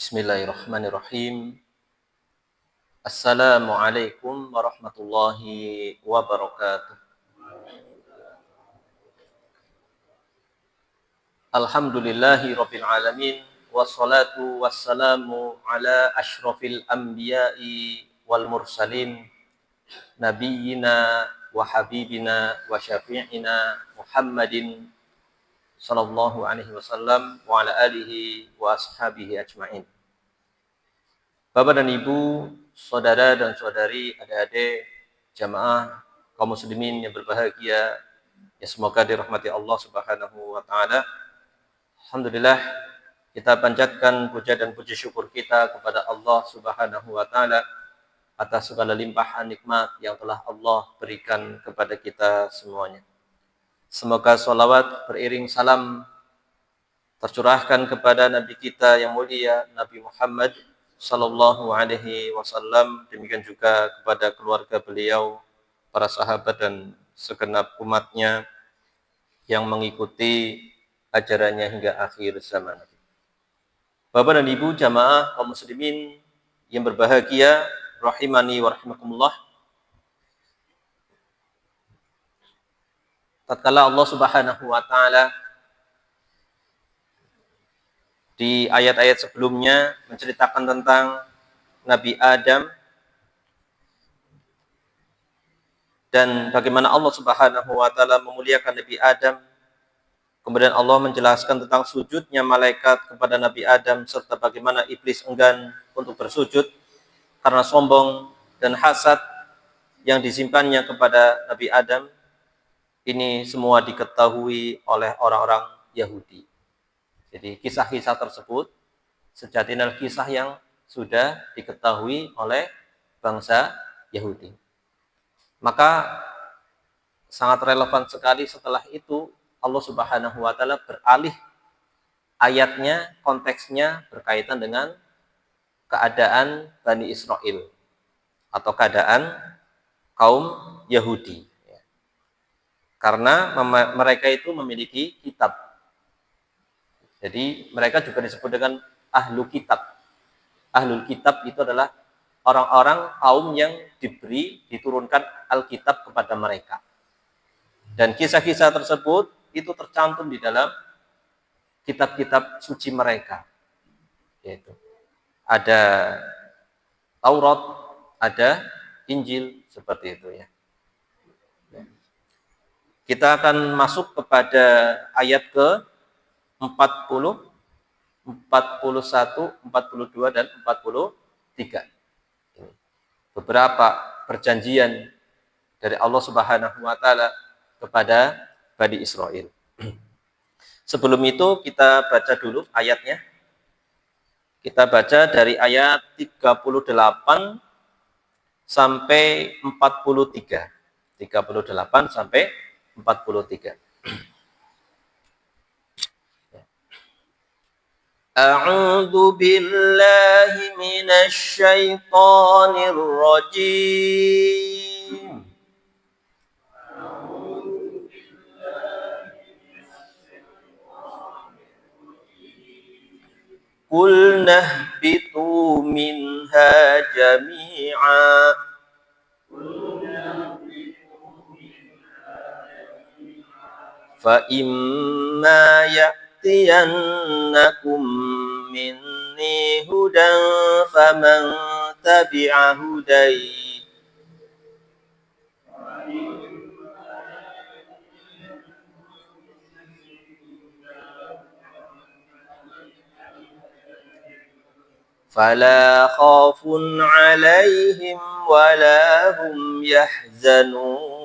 Bismillahirrahmanirrahim. Assalamualaikum warahmatullahi wabarakatuh. Alhamdulillahi rabbil alamin. Wassalatu wassalamu ala ashrafil anbiya'i wal mursalin. Nabiyyina wa habibina wa syafi'ina Muhammadin sallallahu alaihi wasallam wa ala alihi wa ashabihi ajma'in. Bapak dan Ibu, saudara dan saudari, adik-adik, jamaah kaum muslimin yang berbahagia, ya semoga dirahmati Allah Subhanahu wa taala. Alhamdulillah, kita panjatkan puja dan puji syukur kita kepada Allah Subhanahu wa taala atas segala limpahan nikmat yang telah Allah berikan kepada kita semuanya. Semoga sholawat beriring salam tercurahkan kepada Nabi kita yang mulia, Nabi Muhammad sallallahu alaihi wasallam, demikian juga kepada keluarga beliau, para sahabat dan segenap umatnya yang mengikuti ajarannya hingga akhir zaman. Bapak dan Ibu jamaah kaum muslimin yang berbahagia, rahimani wa rahimakumullah. Tatkala Allah Subhanahu wa taala di ayat-ayat sebelumnya menceritakan tentang Nabi Adam dan bagaimana Allah Subhanahu wa taala memuliakan Nabi Adam. Kemudian Allah menjelaskan tentang sujudnya malaikat kepada Nabi Adam serta bagaimana iblis enggan untuk bersujud karena sombong dan hasad yang disimpannya kepada Nabi Adam. Ini semua diketahui oleh orang-orang Yahudi. Jadi kisah-kisah tersebut sejatinya kisah yang sudah diketahui oleh bangsa Yahudi. Maka sangat relevan sekali setelah itu Allah Subhanahu wa taala beralih ayatnya, konteksnya berkaitan dengan keadaan Bani Israel atau keadaan kaum Yahudi. Karena mereka itu memiliki kitab. Jadi mereka juga disebut dengan ahlu kitab. Ahlul kitab itu adalah orang-orang kaum yang diturunkan Alkitab kepada mereka. Dan kisah-kisah tersebut itu tercantum di dalam kitab-kitab suci mereka. Yaitu ada Taurat, ada Injil, seperti itu ya. Kita akan masuk kepada ayat ke 40, 41, 42 dan 43. Beberapa perjanjian dari Allah Subhanahu wa taala kepada Bani Israel. Sebelum itu kita baca dulu ayatnya. Kita baca dari ayat 38 sampai 43. 38 sampai 43. A'udzu billahi minasy syaithanir rajim. Qulna ihbitu minha jami'a fa imma ya'tiyannakum minni hudan faman tabi'a hudayya fala khaufun 'alaihim wala hum yahzanun.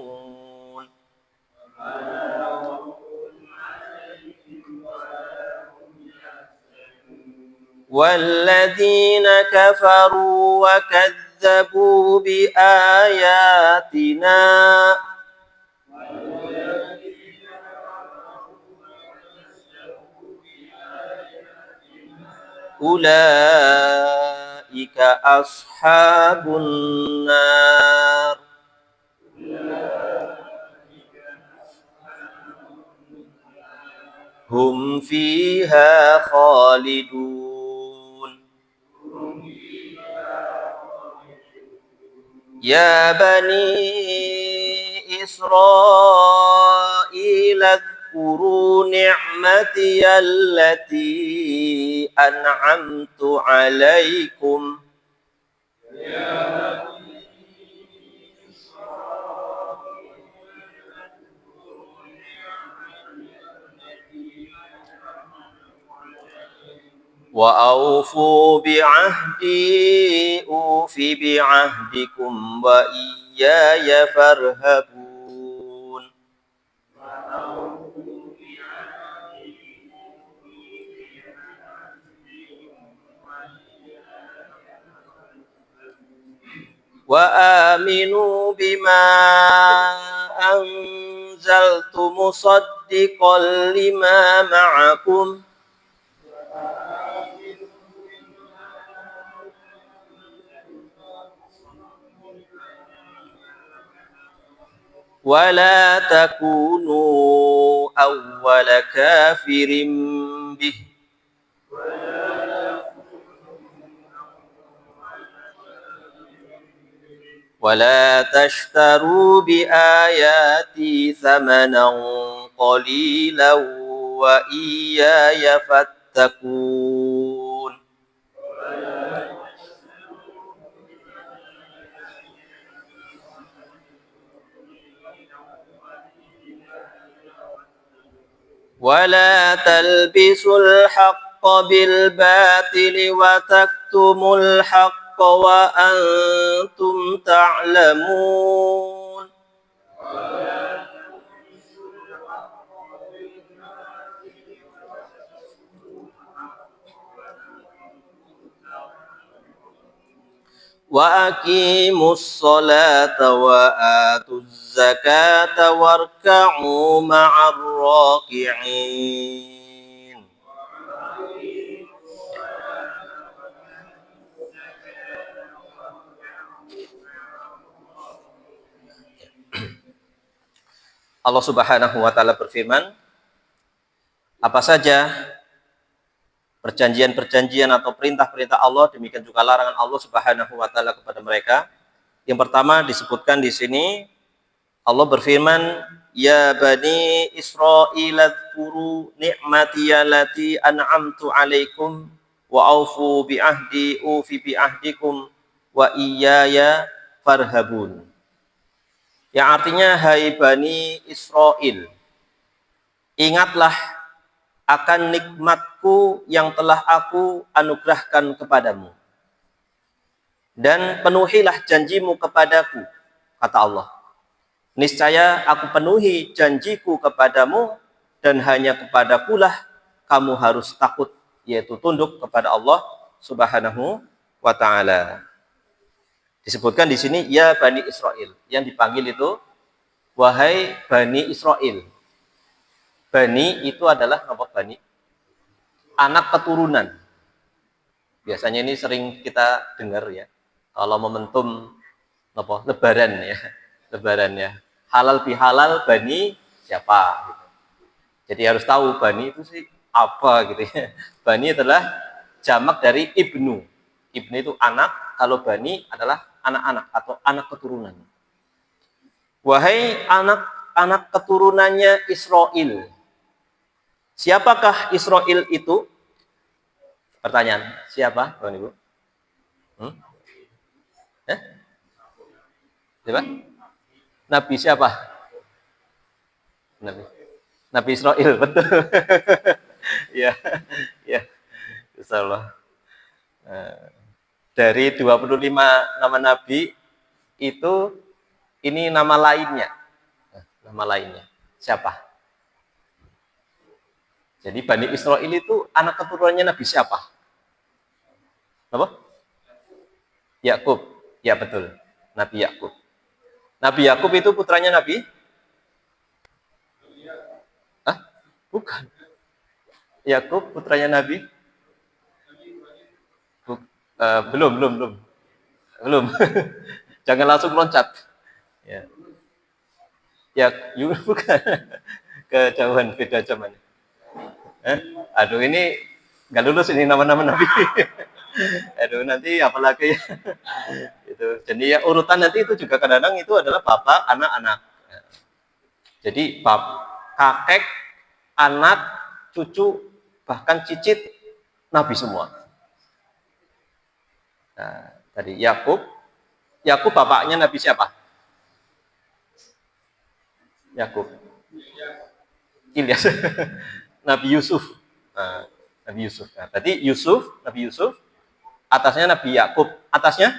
والذين كفروا وكذبوا بآياتنا أولئك أصحاب النار هم فيها خالدون. Ya bani Israil اذكروا نعمتي التي أنعمت عليكم وأوفوا بعهدي أوف بعهدكم وإياي فارهبون وآمنوا بما أنزلت مصدقا لما معكم ولا تكونوا أول كافر به ولا تشتروا بآياتي ثمنا قليلا وإياي فاتقون ولا تلبسوا الحق بالباطل وتكتموا الحق وأنتم تعلمون وأقيموا الصلاة وآتوا الزكاة واركعوا مع الراكعين Allah Subhanahu wa taala berfirman, apa saja perjanjian-perjanjian atau perintah-perintah Allah, demikian juga larangan Allah Subhanahu wa taala kepada mereka. Yang pertama disebutkan di sini Allah berfirman, ya bani Israil dzkuru ni'mati allati an'amtu 'alaikum wa aufu bi ahdi ufi bi ahdikum wa iyaya farhabun. Yang artinya, hai bani Israil, ingatlah akan nikmatku yang telah aku anugerahkan kepadamu. Dan penuhilah janjimu kepadaku, kata Allah. Niscaya aku penuhi janjiku kepadamu, dan hanya kepadakulah kamu harus takut, yaitu tunduk kepada Allah Subhanahu wa ta'ala. Disebutkan di sini, ya Bani Israil. Yang dipanggil itu, wahai Bani Israil. Bani itu adalah apa Bani? Anak keturunan. Biasanya ini sering kita dengar ya. Kalau momentum apa? Lebaran ya. Lebaran ya. Halal bihalal Bani siapa? Gitu. Jadi harus tahu Bani itu sih apa gitu ya. Bani adalah jamak dari ibnu. Ibnu itu anak, kalau Bani adalah anak-anak atau anak keturunan. Wahai anak-anak keturunannya Israel. Siapakah Israel itu? Pertanyaan, siapa, Bapak Ibu? Siapa? Nabi siapa? Nabi Israel, betul. Ya, ya. Insyaallah. Dari 25 nama nabi itu ini nama lainnya. Nama lainnya. Siapa? Jadi Bani Israil itu anak keturunannya Nabi siapa? Apa? Yakub. Ya betul. Nabi Yakub. Nabi Yakub itu putranya Nabi? Hah? Bukan. Yakub putranya Nabi? Belum. Jangan langsung loncat. Ya. Ya, bukan. Kejauhan beda zaman. Aduh, ini nggak lulus ini nama-nama Nabi. Aduh, nanti apalagi itu. Jadi ya urutan nanti itu juga kadang-kadang itu adalah bapak, anak-anak. Jadi kakek, anak, cucu, bahkan cicit nabi semua. Nah, tadi Yakub, Yakub bapaknya nabi siapa? Yakub. Ilyas. Nabi Yusuf. Nah, Nabi Yusuf. Nah, berarti Nabi Yusuf, atasnya Nabi Yakub, atasnya.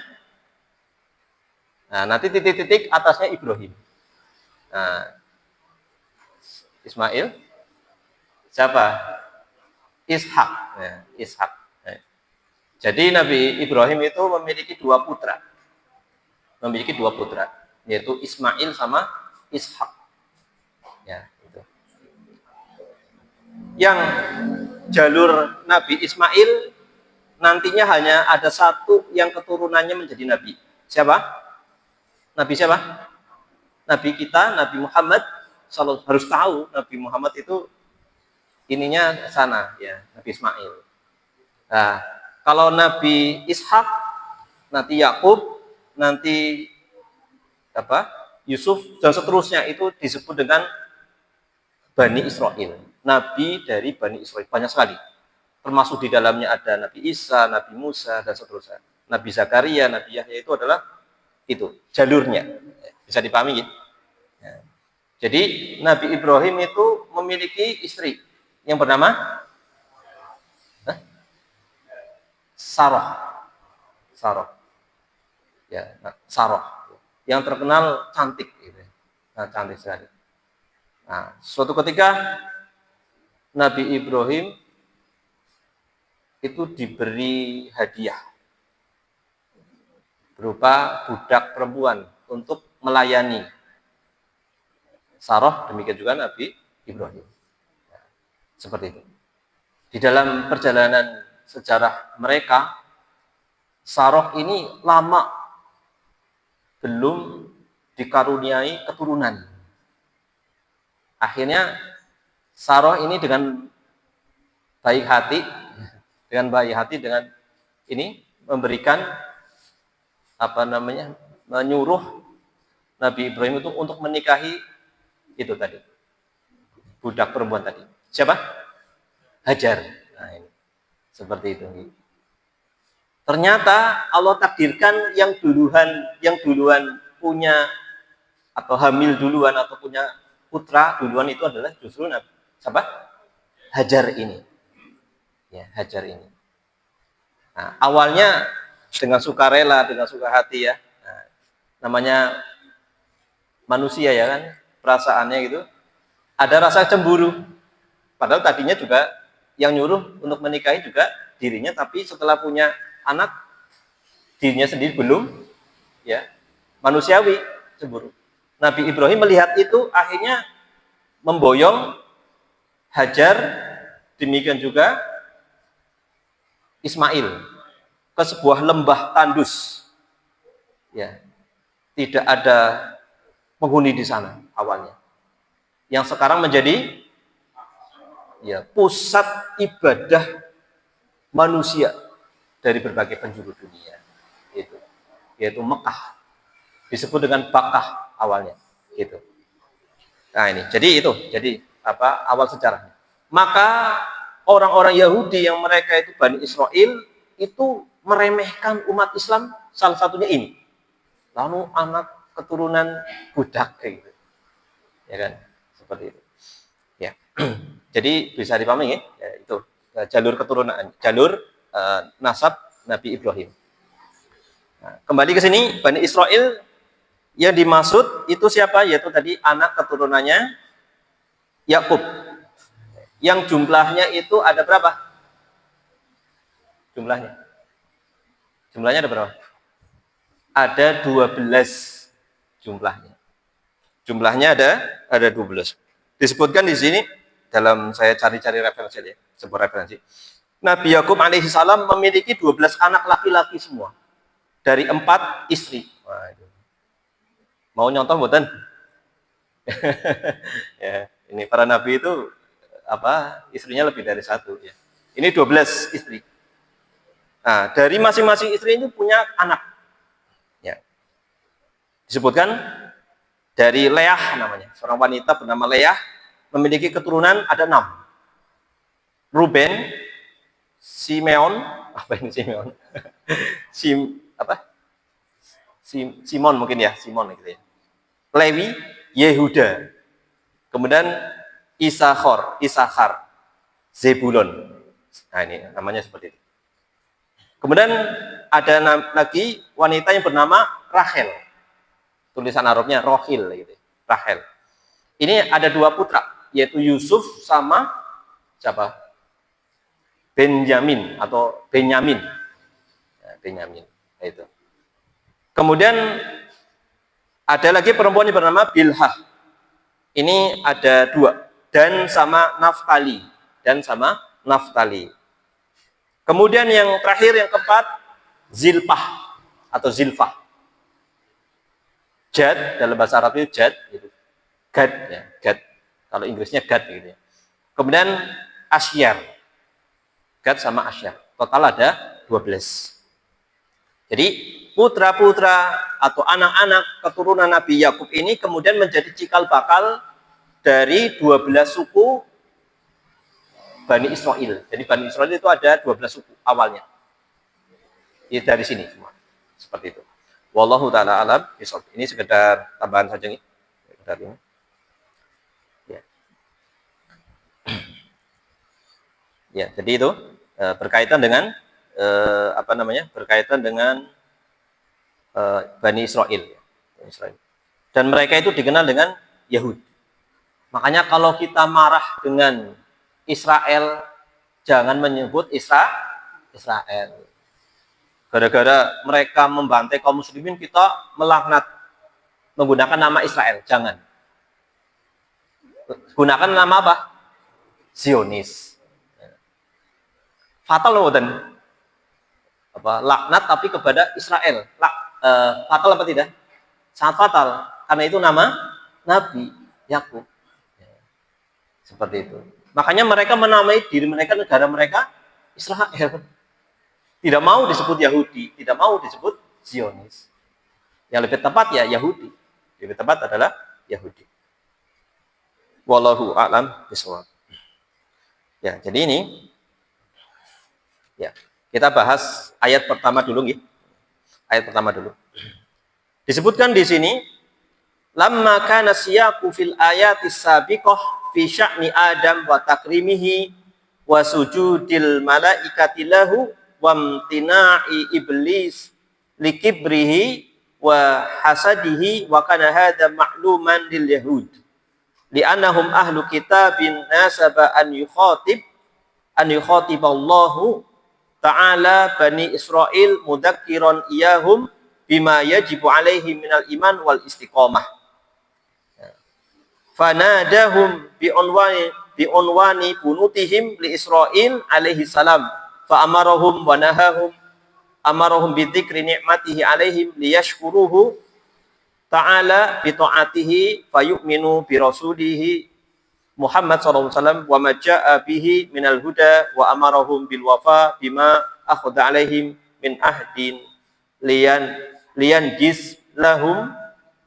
Nah, nanti titik-titik atasnya Ibrahim. Nah, Ismail, siapa? Ishak. Nah, Ishak. Nah, jadi Nabi Ibrahim itu memiliki dua putra. Memiliki dua putra, yaitu Ismail sama Ishak. Ya, itu. Yang jalur Nabi Ismail nantinya hanya ada satu yang keturunannya menjadi nabi. Siapa? Nabi siapa? Nabi kita, Nabi Muhammad. Harus tahu Nabi Muhammad itu ininya sana, ya, Nabi Ismail. Nah, kalau Nabi Ishak, nanti Yakub, nanti apa? Yusuf dan seterusnya itu disebut dengan Bani Israel. Nabi dari Bani Israel banyak sekali. Termasuk di dalamnya ada Nabi Isa, Nabi Musa dan seterusnya. Nabi Zakaria, Nabi Yahya itu adalah itu jalurnya. Bisa dipahami gitu? Ya. Jadi Nabi Ibrahim itu memiliki istri yang bernama Sarah. Sarah. Ya, Sarah. Yang terkenal cantik gitu. Nah, cantik sekali. Nah, suatu ketika Nabi Ibrahim itu diberi hadiah berupa budak perempuan untuk melayani Sarah, demikian juga Nabi Ibrahim. Seperti itu. Di dalam perjalanan sejarah mereka, Sarah ini lama belum dikaruniai keturunan. Akhirnya Sarah ini dengan baik hati, dengan ini memberikan menyuruh Nabi Ibrahim itu untuk menikahi itu tadi, budak perempuan tadi. Siapa? Hajar. Nah, ini seperti itu. Ternyata Allah takdirkan yang duluan punya atau hamil duluan atau punya putra duluan itu adalah justru Nabi siapa? Hajar ini. Ya, Hajar ini. Nah, awalnya dengan sukarela, dengan suka hati ya. Nah, namanya manusia ya kan, perasaannya gitu. Ada rasa cemburu. Padahal tadinya juga yang nyuruh untuk menikahi juga dirinya, tapi setelah punya anak dirinya sendiri belum, ya, manusiawi cemburu. Nabi Ibrahim melihat itu akhirnya memboyong Hajar, demikian juga Ismail ke sebuah lembah tandus. Ya, tidak ada penghuni di sana awalnya. Yang sekarang menjadi ya pusat ibadah manusia dari berbagai penjuru dunia. Itu, yaitu Mekah. Disebut dengan Bakkah awalnya, gitu. Nah ini, jadi awal sejarahnya. Maka orang-orang Yahudi yang mereka itu Bani Israel itu meremehkan umat Islam, salah satunya ini. Lalu anak keturunan budak kayak gitu. Ya kan? Seperti itu. Ya. Jadi bisa dipahami ya, itu jalur keturunan, jalur nasab Nabi Ibrahim. Nah, kembali ke sini, Bani Israel yang dimaksud itu siapa? Yaitu tadi anak keturunannya Yakub. Yang jumlahnya itu ada berapa? Jumlahnya. Jumlahnya ada berapa? Ada 12 jumlahnya. Jumlahnya ada 12. Disebutkan di sini dalam saya cari-cari referensi ya, sebuah referensi. Nabi Yakub alaihi salam memiliki 12 anak laki-laki semua dari 4 istri. Waduh. Mau nyontoh mboten? Ya, ini para nabi itu istrinya lebih dari satu ya. Ini 12 istri. Nah, dari masing-masing istri itu punya anak. Ya. Disebutkan dari Leah namanya. Seorang wanita bernama Leah memiliki keturunan ada 6. Ruben, Simeon, apa ini Simeon? Simon mungkin ya, Simon gitu ya. Lewi, Yehuda. Kemudian Isakhar, Zebulon. Nah, ini namanya seperti itu. Kemudian ada lagi wanita yang bernama Rachel. Tulisan Arabnya Rohil gitu. Rachel. Ini ada 2 putra, yaitu Yusuf sama siapa? Benyamin atau Benyamin. Ya, Benyamin itu. Kemudian ada lagi perempuan yang bernama Bilhah. Ini ada 2, dan sama Naftali. Kemudian yang terakhir, yang keempat, Zilpah atau Zilfah. Jad, dalam bahasa Arab itu Jad, gitu. Gad, ya, Gad. Kalau Inggrisnya Gad, gitu ya. Kemudian Asyar. Gad sama Asyar. Total ada 12. Jadi putra-putra atau anak-anak keturunan Nabi Yakub ini kemudian menjadi cikal bakal dari 12 suku Bani Israel. Jadi Bani Israel itu ada 12 suku awalnya. Ini dari sini semua. Seperti itu. Wallahu ta'ala alam. Ini sekedar tambahan saja nih. Ya. Ya, jadi itu berkaitan dengan berkaitan dengan Bani Israel. Dan mereka itu dikenal dengan Yahudi. Makanya kalau kita marah dengan Israel, jangan menyebut Israel. Gara-gara mereka membantai kaum muslimin, kita melaknat menggunakan nama Israel. Jangan. Gunakan nama apa? Zionis. Fatal loh, dan laknat tapi kepada Israel. Fatal apa tidak? Sangat fatal. Karena itu nama Nabi Yakub. Seperti itu. Makanya mereka menamai diri mereka, negara mereka, Israel. Tidak mau disebut Yahudi, tidak mau disebut Zionis. Yang lebih tepat ya Yahudi. Lebih tepat adalah Yahudi. Wallahu a'lam bishawab. Ya, jadi ini ya, kita bahas ayat pertama dulu, gitu. Ayat pertama dulu. Disebutkan di sini, lamma kana siyaqu fil ayatis sabiqah fi sya'ni Adam wa takrimihi wa sujudil malaikati lahu wa amtina'i iblis likibrihi wa hasadihi wa kana hadha ma'luman lil yahud li'annahum ahlu kitabin nasaba an yukhatiballahu ta'ala bani Israel mudakkiran iyahum bima yajibu alaihim minal iman wal istiqamah. Fanadahum bi'unwani bunutihim li Israel alaihi salam fa amarahum wa nahahum amarahum bi dzikri ni'matihi alaihim liyashkuruhu ta'ala bi ta'atihi fayu'minu bi rasulihi Muhammad sallallahu alaihi wasallam wa ma jaa'a bihi minal huda wa amarahum bil wafa bima akhadha alaihim min ahdin liyan jis lahum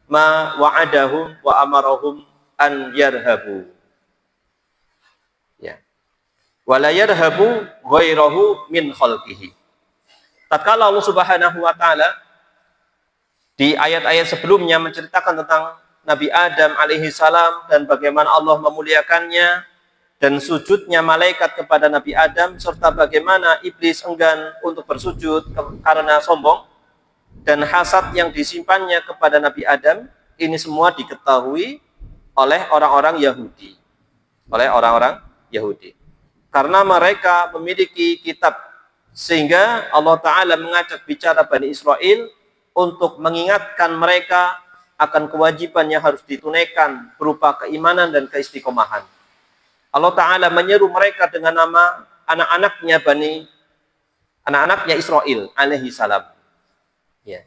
ma wa'adahum wa amarahum an yarhabu. Ya. Wala yarhabu ghairahu min khalqihi. Tatkala Allah Subhanahu wa taala di ayat-ayat sebelumnya menceritakan tentang Nabi Adam alaihi salam dan bagaimana Allah memuliakannya dan sujudnya malaikat kepada Nabi Adam serta bagaimana iblis enggan untuk bersujud karena sombong dan hasad yang disimpannya kepada Nabi Adam, ini semua diketahui oleh orang-orang Yahudi. Karena mereka memiliki kitab, sehingga Allah Ta'ala mengajak bicara Bani Israel untuk mengingatkan mereka akan kewajiban yang harus ditunaikan berupa keimanan dan keistiqomahan. Allah Ta'ala menyeru mereka dengan nama anak-anaknya Israel alaihi salam. Ya.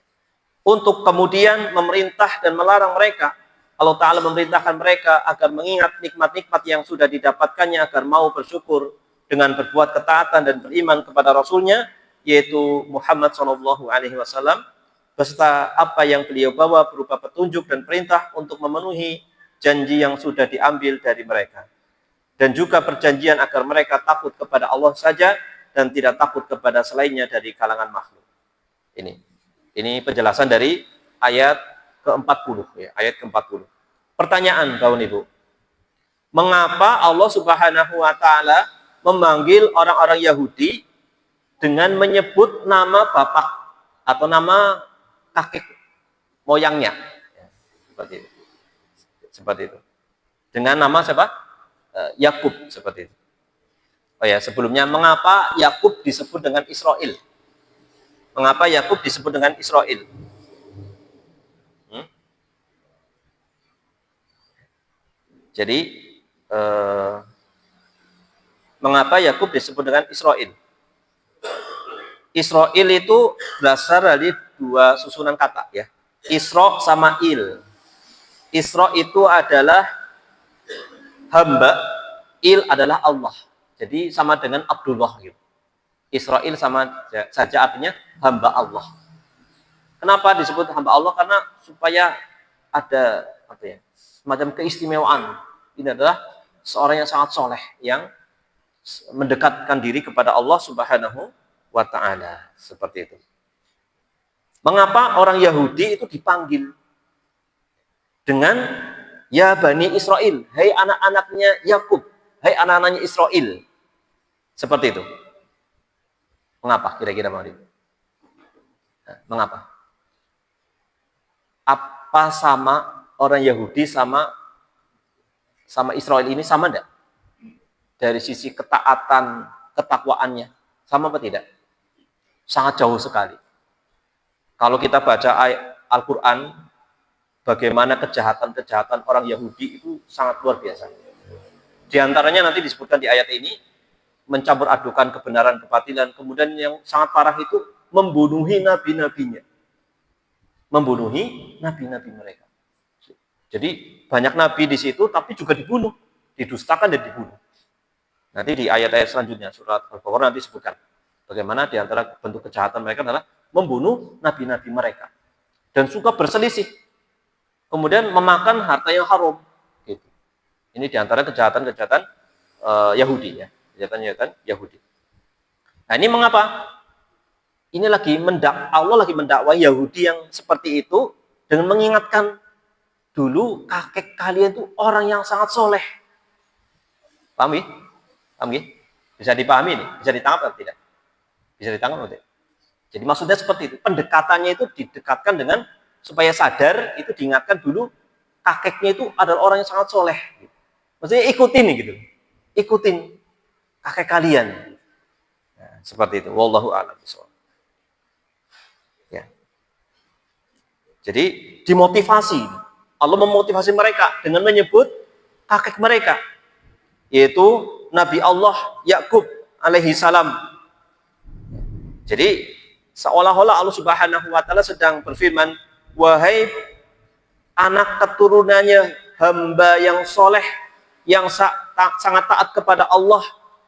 Untuk kemudian memerintah dan melarang mereka. Allah Ta'ala memerintahkan mereka agar mengingat nikmat-nikmat yang sudah didapatkannya, agar mau bersyukur dengan berbuat ketaatan dan beriman kepada Rasulnya, yaitu Muhammad Shallallahu Alaihi Wasallam, beserta apa yang beliau bawa berupa petunjuk dan perintah untuk memenuhi janji yang sudah diambil dari mereka, dan juga perjanjian agar mereka takut kepada Allah saja dan tidak takut kepada selainnya dari kalangan makhluk. Ini penjelasan dari ayat ke-40 ya, ayat ke-40. Pertanyaan kawan ibu, mengapa Allah Subhanahu wa taala memanggil orang-orang Yahudi dengan menyebut nama bapak atau nama kakek moyangnya? Seperti itu. Seperti itu. Dengan nama siapa? Yakub, seperti itu. Oh ya, sebelumnya mengapa Yakub disebut dengan Israel? Mengapa Yakub disebut dengan Israel? Jadi mengapa Yakub disebut dengan Israel? Israel itu berasal dari dua susunan kata ya. Isra sama il. Isra itu adalah hamba, il adalah Allah. Jadi sama dengan Abdullah gitu. Israel sama saja artinya hamba Allah. Kenapa disebut hamba Allah? Karena supaya ada apa ya, semacam keistimewaan. Ini adalah seorang yang sangat soleh, yang mendekatkan diri kepada Allah Subhanahu wa ta'ala. Seperti itu. Mengapa orang Yahudi itu dipanggil dengan ya Bani Israel, hai anak-anaknya Yakub, hai anak-anaknya Israel. Seperti itu. Mengapa kira-kira Bang Adi? Mengapa? Apa sama orang Yahudi sama Israel ini sama enggak? Dari sisi ketaatan, ketakwaannya, sama apa tidak? Sangat jauh sekali. Kalau kita baca ayat Al-Quran, bagaimana kejahatan-kejahatan orang Yahudi itu sangat luar biasa. Di antaranya nanti disebutkan di ayat ini, mencampur adukan kebenaran kebatilan, kemudian yang sangat parah itu membunuhi nabi-nabinya. Membunuhi nabi-nabi mereka. Jadi banyak nabi di situ, tapi juga dibunuh, didustakan dan dibunuh. Nanti di ayat-ayat selanjutnya, surat Al-Baqarah nanti disebutkan bagaimana di antara bentuk kejahatan mereka adalah membunuh nabi-nabi mereka dan suka berselisih, kemudian memakan harta yang haram. Gitu. Ini di antara kejahatan-kejahatan Yahudi ya, kejahatan Yahudi. Nah ini mengapa? Ini Allah lagi mendakwai Yahudi yang seperti itu dengan mengingatkan dulu kakek kalian itu orang yang sangat soleh. Paham ya? Paham ya? Bisa dipahami ini? Bisa ditangkap atau tidak? Bisa ditangkap atau tidak? Jadi maksudnya seperti itu. Pendekatannya itu didekatkan dengan supaya sadar, itu diingatkan dulu kakeknya itu adalah orang yang sangat soleh. Maksudnya ikutin gitu. Ikutin kakek kalian. Nah, seperti itu. Wallahu a'lam bishawab. Ya. Jadi dimotivasi. Allah memotivasi mereka dengan menyebut kakek mereka, yaitu Nabi Allah Yakub alaihi salam. Jadi seolah-olah Allah Subhanahu wa taala sedang berfirman, wahai anak keturunannya hamba yang soleh, yang sangat taat kepada Allah,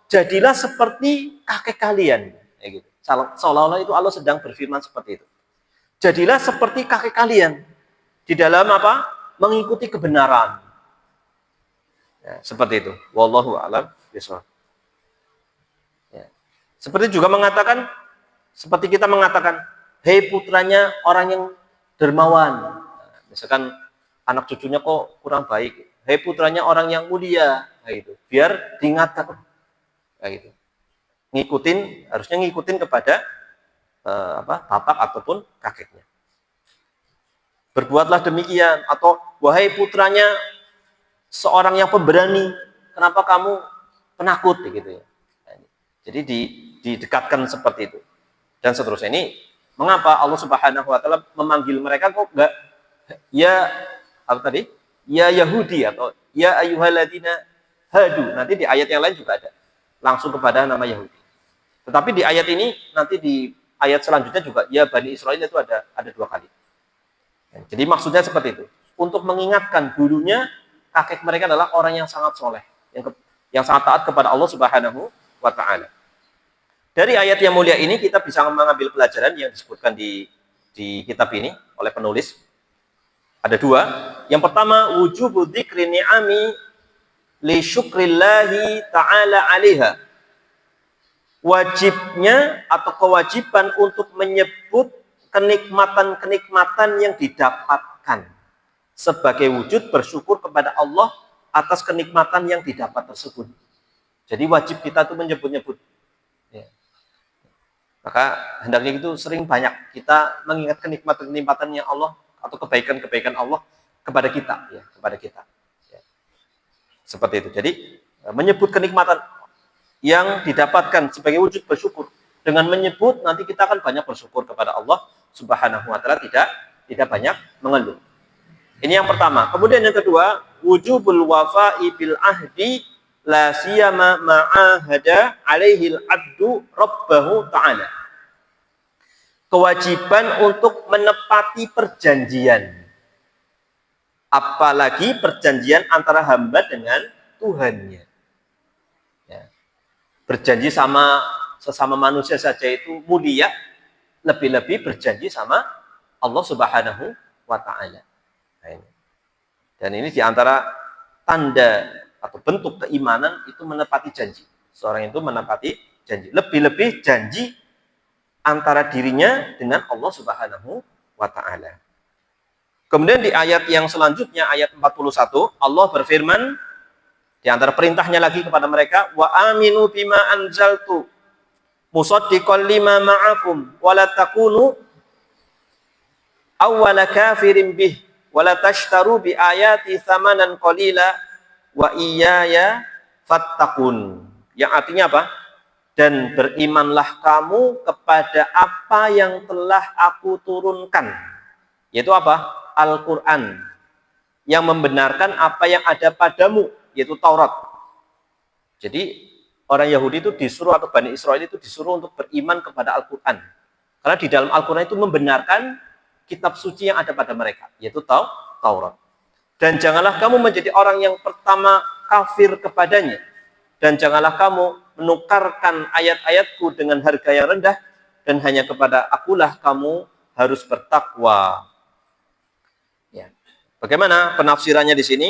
jadilah seperti kakek kalian. Ya gitu. Seolah-olah itu Allah sedang berfirman seperti itu. Jadilah seperti kakek kalian di dalam apa? Mengikuti kebenaran. Ya, seperti itu. Wallahu a'lam bishawab. Ya. Seperti juga mengatakan, seperti kita mengatakan, hei putranya orang yang dermawan. Nah, misalkan anak cucunya kok kurang baik. Hei putranya orang yang mulia. Kayak gitu. Biar diingatkan. Kayak gitu. Harusnya ngikutin kepada bapak ataupun kakeknya. Berbuatlah demikian, atau wahai putranya seorang yang pemberani, kenapa kamu penakut gitu ya. Jadi didekatkan seperti itu. Dan seterusnya. Ini mengapa Allah Subhanahu wa taala memanggil mereka kok enggak ya apa tadi? Ya Yahudi atau ya ayyuhalladzina hadu. Nanti di ayat yang lain juga ada. Langsung kepada nama Yahudi. Tetapi di ayat ini nanti di ayat selanjutnya juga ya Bani Israel itu ada 2 kali. Jadi maksudnya seperti itu. Untuk mengingatkan dulunya kakek mereka adalah orang yang sangat soleh, yang sangat taat kepada Allah Subhanahu wa taala. Dari ayat yang mulia ini kita bisa mengambil pelajaran yang disebutkan di kitab ini oleh penulis. Ada dua. Yang pertama, wujubu dzikri ni'ami li syukrillahi ta'ala 'alaiha. Wajibnya atau kewajiban untuk menyebut kenikmatan-kenikmatan yang didapatkan sebagai wujud bersyukur kepada Allah atas kenikmatan yang didapat tersebut. Jadi wajib kita itu menyebut-nyebut. Ya. Maka hendaknya itu sering banyak kita mengingat kenikmatan-kenikmatan yang Allah atau kebaikan-kebaikan Allah kepada kita, ya, kepada kita. Ya. Seperti itu. Jadi menyebut kenikmatan yang didapatkan sebagai wujud bersyukur. Dengan menyebut nanti kita akan banyak bersyukur kepada Allah Subhanahu wa taala, tidak banyak mengeluh. Ini yang pertama. Kemudian yang kedua, wujubul wafa'i bil ahdi la siyama ma'ahada alaihil abdu rabbahu ta'ala. Kewajiban untuk menepati perjanjian. Apalagi perjanjian antara hamba dengan Tuhannya. Berjanji sama sesama manusia saja itu mulia, lebih-lebih berjanji sama Allah Subhanahu wa taala. Dan ini diantara tanda atau bentuk keimanan itu menepati janji. Seorang itu menepati janji. Lebih-lebih janji antara dirinya dengan Allah Subhanahu wa taala. Kemudian di ayat yang selanjutnya, ayat 41, Allah berfirman, di antara perintahnya lagi kepada mereka, wa aminu bima anzaltu musaddiqan lima ma'akum wa la takunu awwala kafirin bih wa la tashtaru bi ayati thamanan qalila wa iyaya fattaqun. Yang artinya apa? Dan berimanlah kamu kepada apa yang telah aku turunkan. Yaitu apa? Al-Qur'an. Yang membenarkan apa yang ada padamu, yaitu Taurat. Jadi orang Yahudi itu disuruh, atau Bani Israel itu disuruh untuk beriman kepada Al-Quran. Karena di dalam Al-Quran itu membenarkan kitab suci yang ada pada mereka, yaitu Taurat. Dan janganlah kamu menjadi orang yang pertama kafir kepadanya. Dan janganlah kamu menukarkan ayat-ayatku dengan harga yang rendah, dan hanya kepada akulah kamu harus bertakwa. Ya. Bagaimana penafsirannya di sini?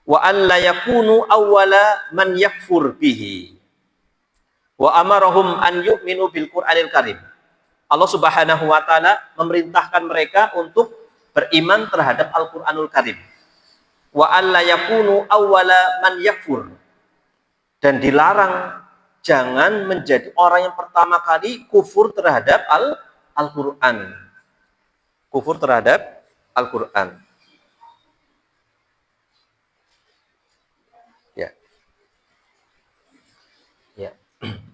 Wa an la yakunu awwala man yakfur bihi wa amarahum an yu'minu bil Qur'anil Karim. Allah Subhanahu wa taala memerintahkan mereka untuk beriman terhadap Al-Qur'anul Karim. Wa an la yakunu awwala man yakfur, dan dilarang jangan menjadi orang yang pertama kali kufur terhadap Al-Qur'an. Kufur terhadap Al-Qur'an.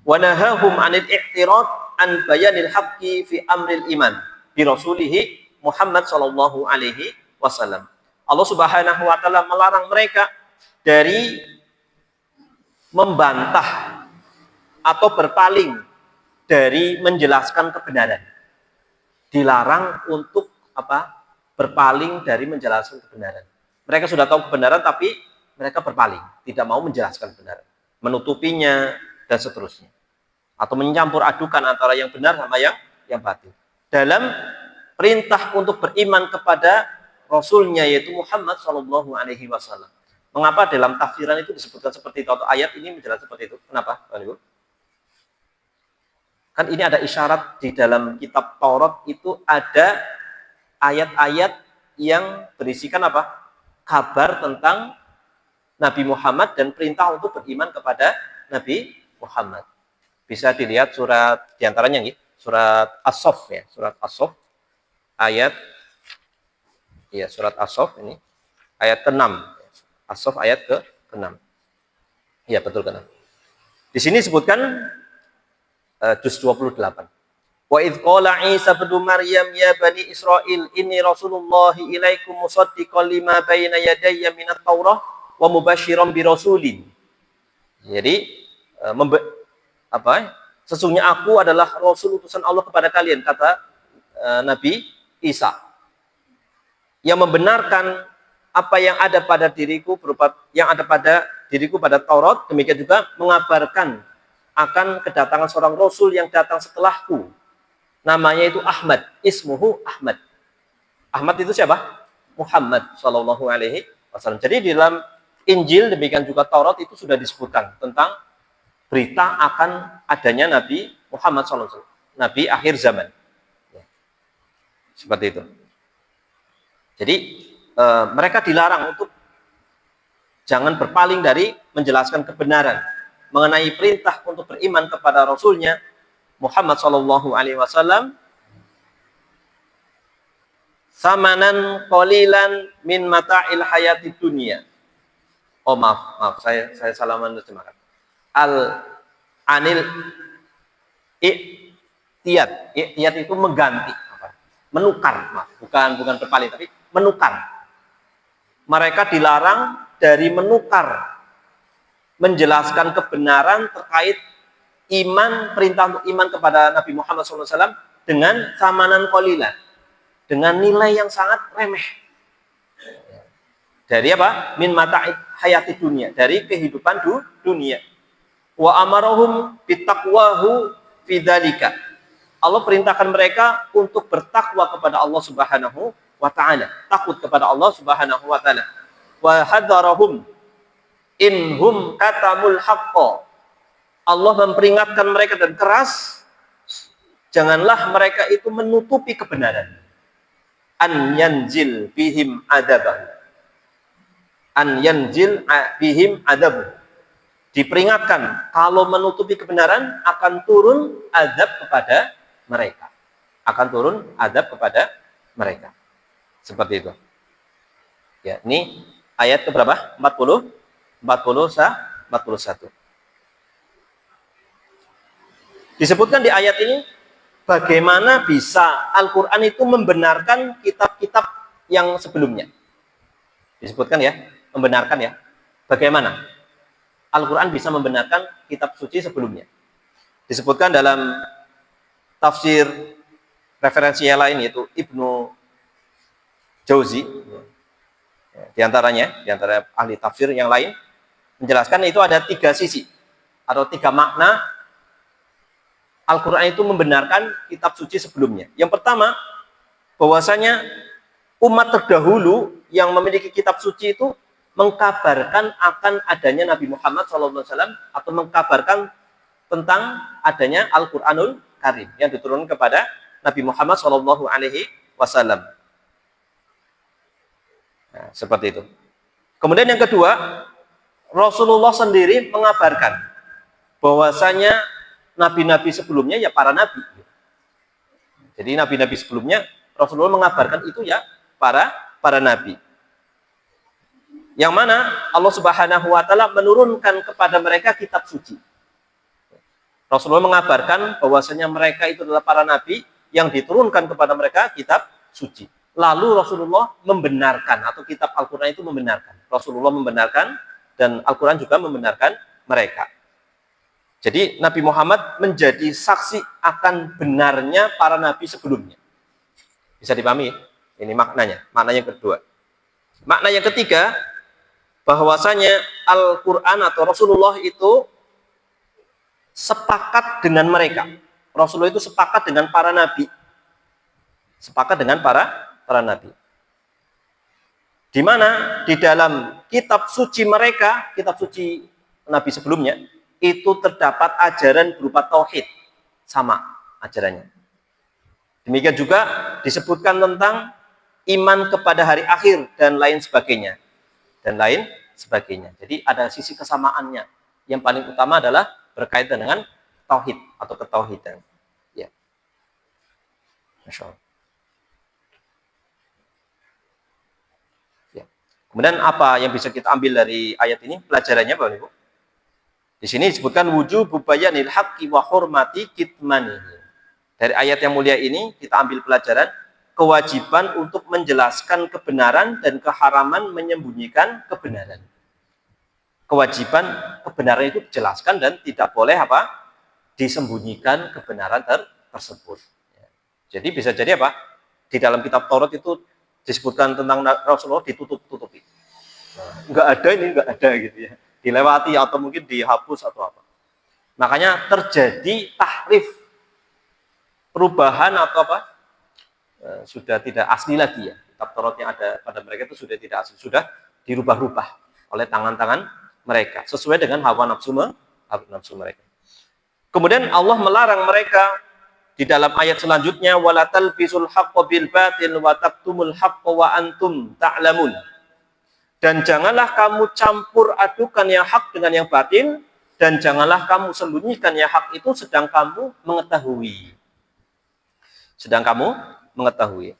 Wa nahahum 'anil i'tirad an bayanil haqqi fi amril iman bi rasulih Muhammad sallallahu alaihi wasallam. Allah Subhanahu wa taala melarang mereka dari membantah atau berpaling dari menjelaskan kebenaran. Dilarang untuk apa? Berpaling dari menjelaskan kebenaran. Mereka sudah tahu kebenaran tapi mereka berpaling, tidak mau menjelaskan kebenaran, menutupinya dan seterusnya, atau mencampur adukan antara yang benar sama yang batil. Dalam perintah untuk beriman kepada Rasulnya yaitu Muhammad Shallallahu Alaihi Wasallam. Mengapa dalam tafsiran itu disebutkan seperti itu atau ayat ini menjelaskan seperti itu? Kenapa, Pak Ibu? Kan ini ada isyarat di dalam kitab Taurat itu ada ayat-ayat yang berisikan apa? Kabar tentang Nabi Muhammad dan perintah untuk beriman kepada Nabi Muhammad. Bisa dilihat surat diantaranya nih, surat As-Saff ya, surat As-Saff ayat ya, surat As-Saff ini ayat ke-6. As-Saff ayat ke-6. Iya, betul kan? Di sini disebutkan juz 28. Wa idz qala Isa ibnu Maryam ya bani Israil inni Rasulullah ilaikum musaddiqan lima baina yadayya minat Taurah wa mubasysyiran bi rasulin. Jadi sesungguhnya aku adalah Rasul utusan Allah kepada kalian, kata Nabi Isa, yang membenarkan apa yang ada pada diriku berupa yang ada pada diriku pada Taurat, demikian juga mengabarkan akan kedatangan seorang rasul yang datang setelahku. Namanya itu Ahmad, ismuhu Ahmad. Ahmad itu siapa? Muhammad sallallahu alaihi wasallam. Jadi di dalam Injil demikian juga Taurat itu sudah disebutkan tentang berita akan adanya Nabi Muhammad sallallahu alaihi wasallam, Nabi akhir zaman. Seperti itu. Jadi mereka dilarang untuk jangan berpaling dari menjelaskan kebenaran mengenai perintah untuk beriman kepada Rasulnya Muhammad Sallallahu Alaihi Wasallam. Samanan qalilan min mata'il hayati dunia. Oh maaf, saya salah menerjemahkan. Anil i'tiyad. I'tiyad itu mengganti, menukar, maaf, bukan berpaling tapi menukar. Mereka dilarang dari menukar, menjelaskan kebenaran terkait iman, perintah untuk iman kepada Nabi Muhammad SAW dengan samanan qalilan, dengan nilai yang sangat remeh. Dari apa? Min mata'id hayati dunia, dari kehidupan dunia. Wa amarahum bitaqwahu fidzalika. Allah perintahkan mereka untuk bertakwa kepada Allah Subhanahu wa taala, takut kepada Allah Subhanahu wa taala. Wa hadarahum inhum katamul haqqo. Allah memperingatkan mereka dan keras, janganlah mereka itu menutupi kebenaran. An yanzil bihim adabahu. An yanzil bihim adabahu. Diperingatkan kalau menutupi kebenaran akan turun azab kepada mereka. Akan turun azab kepada mereka. Seperti itu. Ya, ini ayat ke berapa? 41. Disebutkan di ayat ini bagaimana bisa Al-Qur'an itu membenarkan kitab-kitab yang sebelumnya. Disebutkan ya, membenarkan ya. Bagaimana Al-Quran bisa membenarkan kitab suci sebelumnya. Disebutkan dalam tafsir referensi yang lain, yaitu Ibnu Jauzi, di antara ahli tafsir yang lain, menjelaskan itu ada 3 sisi, atau 3 makna Al-Quran itu membenarkan kitab suci sebelumnya. Yang pertama, bahwasanya umat terdahulu yang memiliki kitab suci itu mengkabarkan akan adanya Nabi Muhammad SAW atau mengkabarkan tentang adanya Al-Quranul Karim yang diturunkan kepada Nabi Muhammad SAW. Nah, seperti itu. Kemudian yang kedua, Rasulullah sendiri mengabarkan bahwasanya nabi-nabi sebelumnya ya para nabi. Jadi nabi-nabi sebelumnya Rasulullah mengabarkan itu ya para nabi. Yang mana Allah Subhanahu wa taala menurunkan kepada mereka kitab suci. Rasulullah mengabarkan bahwasanya mereka itu adalah para nabi yang diturunkan kepada mereka kitab suci. Lalu Rasulullah membenarkan, atau kitab Al-Qur'an itu membenarkan. Rasulullah membenarkan dan Al-Qur'an juga membenarkan mereka. Jadi Nabi Muhammad menjadi saksi akan benarnya para nabi sebelumnya. Bisa dipahami? Ini maknanya. Makna yang kedua. Makna yang ketiga, bahwasanya Al-Quran atau Rasulullah itu sepakat dengan mereka. Rasulullah itu sepakat dengan para nabi. Sepakat dengan para nabi. Di mana di dalam kitab suci mereka, kitab suci nabi sebelumnya, itu terdapat ajaran berupa tauhid. Sama ajarannya. Demikian juga disebutkan tentang iman kepada hari akhir dan lain sebagainya. Jadi ada sisi kesamaannya. Yang paling utama adalah berkaitan dengan tauhid atau ketauhidan. Ya. Masya Allah. Ya. Kemudian apa yang bisa kita ambil dari ayat ini? Pelajarannya Bapak Ibu. Di sini disebutkan wujubu bayanil haqqi wa hurmati kitmanihi. Dari ayat yang mulia ini kita ambil pelajaran kewajiban untuk menjelaskan kebenaran dan keharaman menyembunyikan kebenaran. Kewajiban kebenaran itu dijelaskan dan tidak boleh disembunyikan kebenaran tersebut. Jadi bisa jadi di dalam kitab Taurat itu disebutkan tentang Rasulullah ditutup-tutupi. Enggak ada ini, enggak ada gitu ya. Dilewati atau mungkin dihapus atau apa. Makanya terjadi tahrif, perubahan atau apa? Sudah tidak asli lagi ya. Kitab Taurat yang ada pada mereka itu sudah tidak asli, sudah dirubah-rubah oleh tangan-tangan mereka sesuai dengan hawa nafsu mereka. Kemudian Allah melarang mereka di dalam ayat selanjutnya, wala talbisul haqqo bil batil wa taktumul haqqo wa antum ta'lamun. Dan janganlah kamu campur adukan yang hak dengan yang batil, dan janganlah kamu sembunyikan yang hak itu sedang kamu mengetahui. Sedang kamu mengetahui.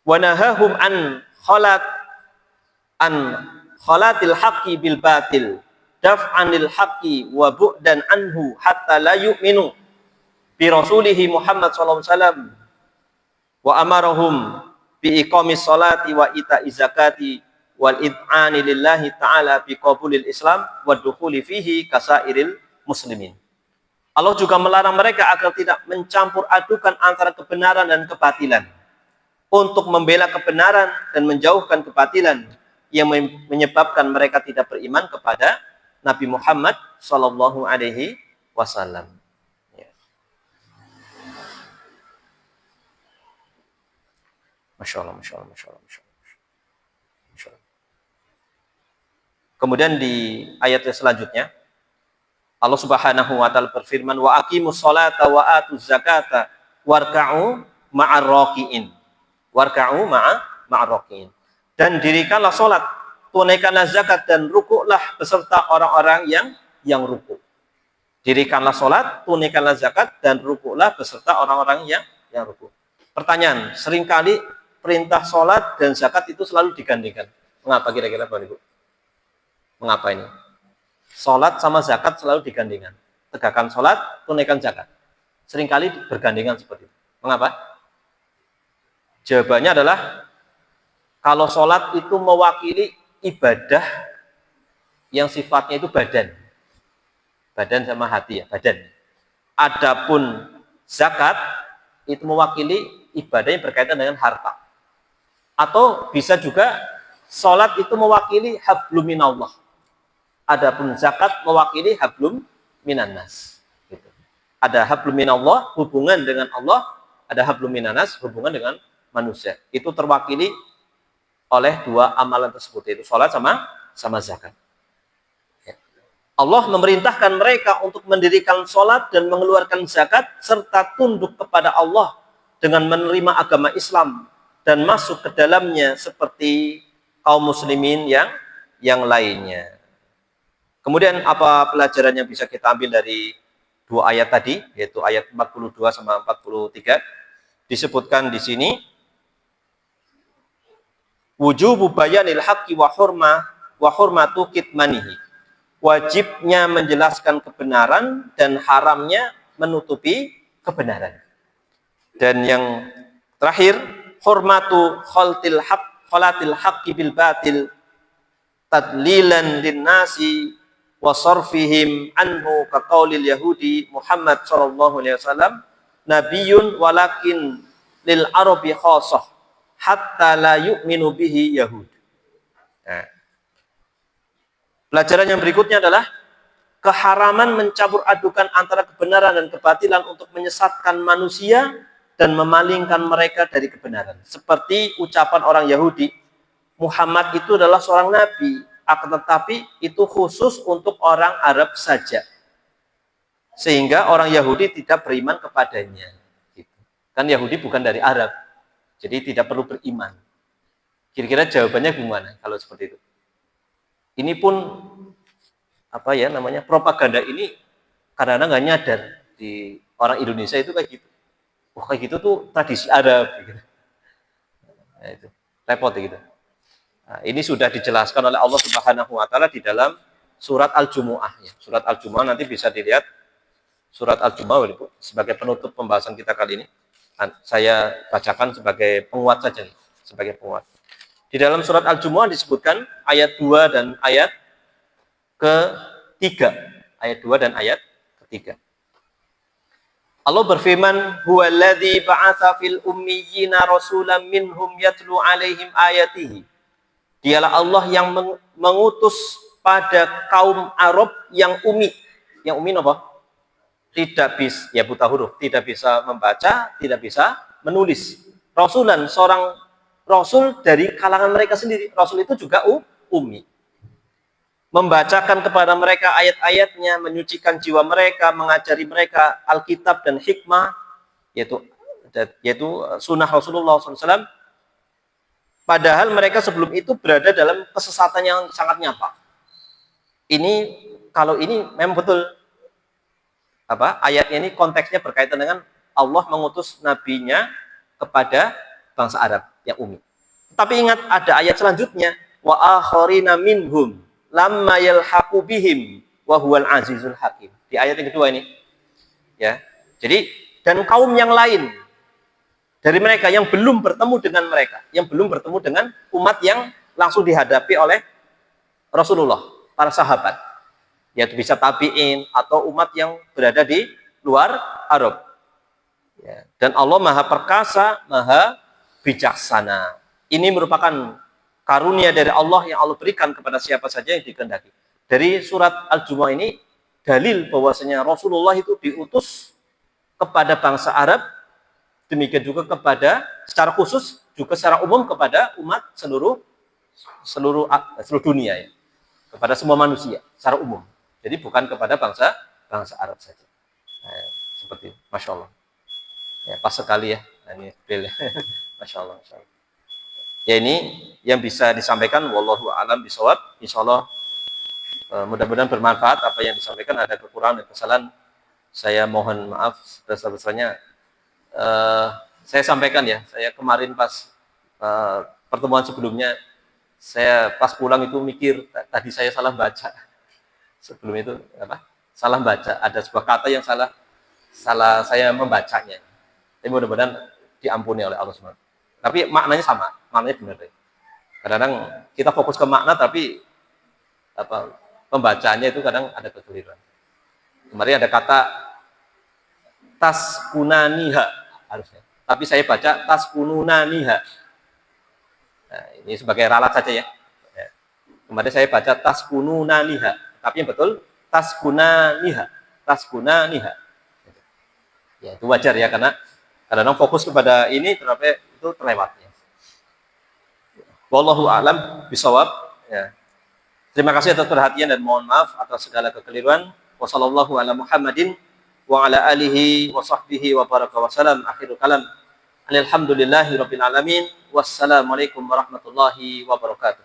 Wa nahahum an khalatil haqqi bil batil daf'anil haqqi wa bu'dan anhu hatta la yu'minu bi rasulihi Muhammad sallallahu alaihi wasallam wa amarahum bi iqamis salati wa ita'iz zakati wal id'ani lillahi ta'ala bi qabulil Islam wa dukhuli fihi kasairil muslimin. Allah juga melarang mereka agar tidak mencampur adukan antara kebenaran dan kebatilan, untuk membela kebenaran dan menjauhkan kebatilan yang menyebabkan mereka tidak beriman kepada Nabi Muhammad sallallahu alaihi wasallam. Masya Allah, Masya Allah, Masya Allah, Masya Allah. Masya Allah. Kemudian di ayat yang selanjutnya, Allah Subhanahu wa taala berfirman, wa aqimus sholata wa atuz zakata warka'u ma'ar raki'in. Warka'u ma'ar raki'in. Dan dirikanlah salat, tunaikanlah zakat dan rukuklah beserta orang-orang yang rukuk. Dirikanlah salat, tunaikanlah zakat dan rukuklah beserta orang-orang yang rukuk. Pertanyaan, seringkali perintah salat dan zakat itu selalu digandingkan. Mengapa kira-kira Bapak Ibu? Mengapa ini? Salat sama zakat selalu digandingkan. Tegakkan salat, tunaikan zakat. Seringkali bergandengan seperti itu. Mengapa? Jawabannya adalah kalau salat itu mewakili ibadah yang sifatnya itu badan. Badan sama hati ya, badan. Adapun zakat itu mewakili ibadah yang berkaitan dengan harta. Atau bisa juga salat itu mewakili hablum minallah. Adapun zakat mewakili hablum minannas. Gitu. Ada hablum minallah, hubungan dengan Allah. Ada hablum minannas, hubungan dengan manusia. Itu terwakili oleh dua amalan tersebut, yaitu salat sama zakat. Allah memerintahkan mereka untuk mendirikan salat dan mengeluarkan zakat serta tunduk kepada Allah dengan menerima agama Islam dan masuk ke dalamnya seperti kaum muslimin yang lainnya. Kemudian apa pelajaran yang bisa kita ambil dari dua ayat tadi, yaitu ayat 42 sama 43? Disebutkan di sini wujubu bayanil haqqi wa hurmatu kitmanihi. Wajibnya menjelaskan kebenaran dan haramnya menutupi kebenaran. Dan yang terakhir, hurmatu khalatil haqqi bil batil tadlilan linnasi wa sarfihim anhu kaqaulil yahudi Muhammad sallallahu alaihi wasallam nabiyyun walakin lil arabi khassah hatta la yu'minu bihi yahud. Nah, pelajaran yang berikutnya adalah keharaman mencampur adukan antara kebenaran dan kebatilan untuk menyesatkan manusia dan memalingkan mereka dari kebenaran. Seperti ucapan orang Yahudi, Muhammad itu adalah seorang nabi, akan tetapi itu khusus untuk orang Arab saja. Sehingga orang Yahudi tidak beriman kepadanya. Kan Yahudi bukan dari Arab, jadi tidak perlu beriman. Kira-kira jawabannya gimana kalau seperti itu? Ini pun apa ya namanya, propaganda ini kadang-kadang nggak nyadar di orang Indonesia itu kayak gitu. Oh kayak gitu tuh tradisi Arab gitu. Nah, itu repot gitu. Nah, ini sudah dijelaskan oleh Allah Subhanahu wa taala di dalam surat Al-Jumu'ah ya. Surat Al-Jumu'ah nanti bisa dilihat surat Al-Jumu'ah sebagai penutup pembahasan kita kali ini. Saya bacakan sebagai penguat saja nih, sebagai penguat. Di dalam surat Al-Jumu'ah disebutkan ayat 2 dan ayat ke-3. Ayat 2 dan ayat ke-3. Allah berfirman, "Huwallazi ba'atsa fil ummiyina rasulan minhum yatlu 'alaihim ayatihi." Dialah Allah yang mengutus pada kaum Arab yang umi. Yang umi apa? Tidak bisa, ya buta huruf, tidak bisa membaca, tidak bisa menulis. Rasulan, seorang rasul dari kalangan mereka sendiri. Rasul itu juga umi. Membacakan kepada mereka ayat-ayatnya, menyucikan jiwa mereka, mengajari mereka Alkitab dan hikmah, yaitu sunnah Rasulullah SAW. Padahal mereka sebelum itu berada dalam kesesatan yang sangat nyata. Kalau ini memang betul, ayat ini konteksnya berkaitan dengan Allah mengutus nabinya kepada bangsa Arab yang umi. Tapi ingat, ada ayat selanjutnya, wa akharina minhum lamma yalhaqu bihim wa huwal azizul hakim. Di ayat yang kedua ini, ya. Jadi, dan kaum yang lain dari mereka yang belum bertemu dengan mereka, yang belum bertemu dengan umat yang langsung dihadapi oleh Rasulullah, para sahabat, yaitu bisa tabi'in atau umat yang berada di luar Arab. Ya. Dan Allah Maha Perkasa, Maha Bijaksana. Ini merupakan karunia dari Allah yang Allah berikan kepada siapa saja yang dikehendaki. Dari surat Al-Jumu'ah ini dalil bahwasanya Rasulullah itu diutus kepada bangsa Arab, demikian juga kepada secara khusus juga secara umum kepada umat seluruh dunia, ya. Kepada semua manusia secara umum. Jadi bukan kepada bangsa Arab saja. Nah, seperti itu. Masya Allah. Ya, pas sekali ya. Nah, ini Masya Allah. Masya Allah. Ya, ini yang bisa disampaikan, wallahu a'lam bishawab. Insyaallah mudah-mudahan bermanfaat. Apa yang disampaikan, ada kekurangan dan kesalahan, saya mohon maaf sebesar-besarnya. Saya sampaikan ya, saya kemarin pas pertemuan sebelumnya, saya pas pulang itu mikir, tadi saya salah baca. Sebelum itu salah baca, ada sebuah kata yang salah saya membacanya. Tapi mudah-mudahan diampuni oleh Allah SWT. Tapi maknanya sama, maknanya benar deh. Kadang-kadang kita fokus ke makna, tapi pembacaannya itu kadang ada kekeliruan. Kemarin ada kata taskunaniha harusnya, tapi saya baca taskununaniha. Nah, ini sebagai ralat saja ya. Kemarin saya baca taskununaniha, tapi yang betul taskunaniha. Ya, itu wajar ya, karena kadang-kadang fokus kepada ini ternyata itu terlewatnya. Wallahu a'lam bishawab. Ya. Terima kasih atas perhatian dan mohon maaf atas segala kekeliruan. Wassallallahu ala Muhammadin wa ala alihi wa sahbihi wa baraka wa salam. Akhirul kalam. Alhamdulillahi rabbil alamin. Wassalamualaikum warahmatullahi wabarakatuh.